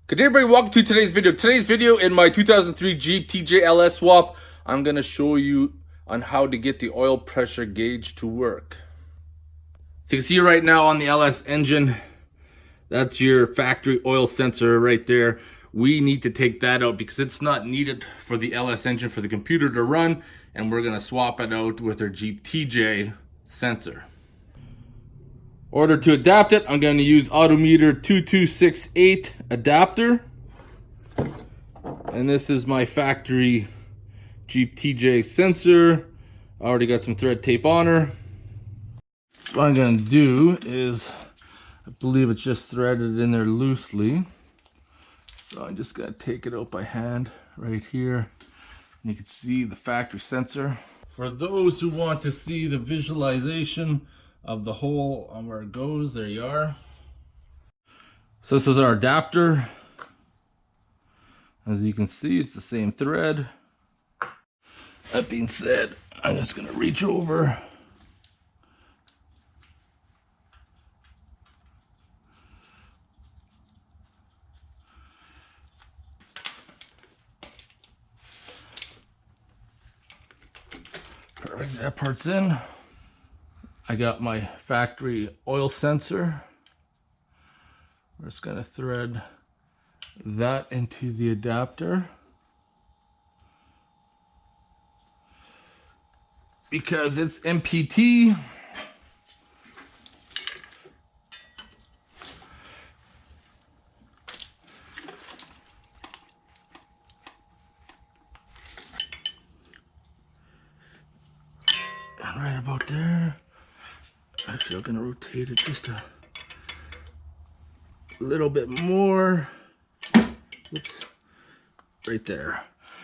Good day, everybody. Welcome to today's video. Today's video in my 2003 Jeep TJ LS swap, I'm going to show you on how to get the oil pressure gauge to work. So you can see right now on the LS engine, that's your factory oil sensor right there. We need to take that out because it's not needed for the LS engine for the computer to run, and we're going to swap it out with our Jeep TJ sensor. In order to adapt it, I'm going to use Autometer 2268 adapter. And this is my factory Jeep TJ sensor. I already got some thread tape on her. What I'm going to do is, I believe it's just threaded in there loosely. So I'm just going to take it out by hand right here. And you can see the factory sensor. For those who want to see the visualization of the hole on where it goes, there you are. So this is our adapter. As you can see, it's the same thread. That being said, I'm just going to reach over. Perfect, that part's in. I got my factory oil sensor. We're just going to thread that into the adapter. Because it's MPT. And right about there. Actually, I'm going to rotate it just a little bit more. Oops. Right there.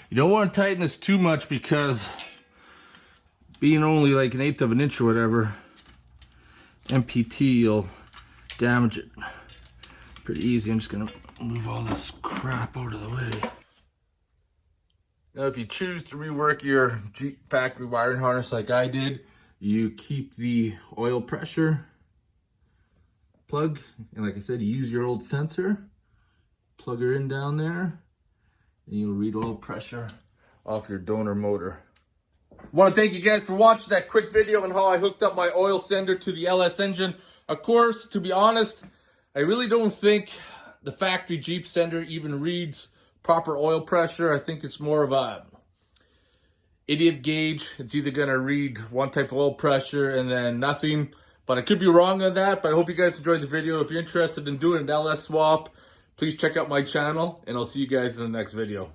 You don't want to tighten this too much because being only like 1/8 of an inch or whatever, MPT will damage it pretty easy. I'm just going to move all this crap out of the way. Now, if you choose to rework your Jeep factory wiring harness like I did, you keep the oil pressure plug, and like I said, you use your old sensor, plug her in down there, and you'll read oil pressure off your donor motor. I want to thank you guys for watching that quick video on how I hooked up my oil sender to the LS engine. Of course, to be honest, I really don't think the factory Jeep sender even reads proper oil pressure. I think it's more of a idiot gauge. It's either going to read one type of oil pressure and then nothing. But I could be wrong on that. But I hope you guys enjoyed the video. If you're interested in doing an LS swap, please check out my channel. And I'll see you guys in the next video.